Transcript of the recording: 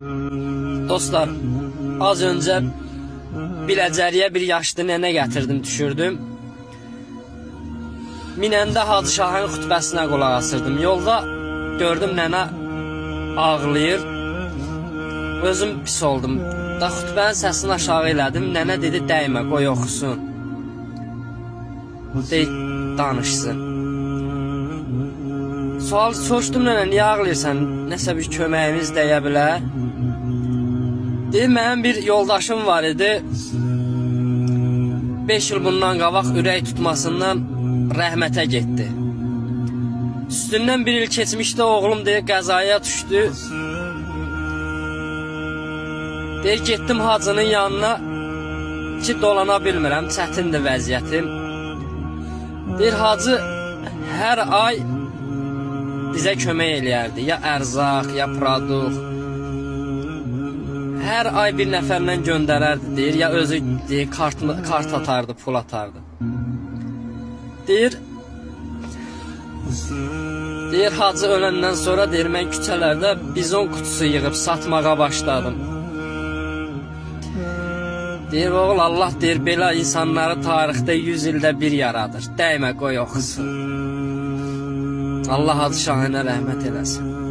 Dostlar, az önce Biləcəriyə bir yaşlı nənə gətirdim, düşürdüm. Minəndə Hacı Şahın xutbəsinə qulaq asırdım. Yolda gördüm nənə ağlayır. Özüm pis oldum. Da xutbənin səsini aşağı elədim. Nənə dedi, dəymə, qoy oxusun. Danışsın. Sual soruşdum, nənə, niyə ağlayırsan? Nəsə bir köməyimiz dəyə bilər. Deyir, mənim bir yoldaşım var idi. 5 il bundan qabaq ürək tutmasından rəhmətə getdi. Üstündən bir il keçmişdi, oğlum deyir, qəzaya düşdü. Deyir, getdim hacının yanına ki, dolana bilmirəm, çətindir vəziyyətim. Deyir, hacı hər ay bizə kömək eləyərdi. Ya ərzaq, ya produkt. Hər ay bir nəfərlə göndərərdi, deyir, ya özü deyir, kart atardı, pul atardı. Deyir, hacı öləndən sonra deyir, mən küçələrdə bizon kutusu yığıb satmağa başladım. Deyir, oğul, Allah deyir, belə insanları tarixdə 100 ildə bir yaradır. Dəymə, qoy oxusun. Allah Hacı Şahına rəhmət eləsin.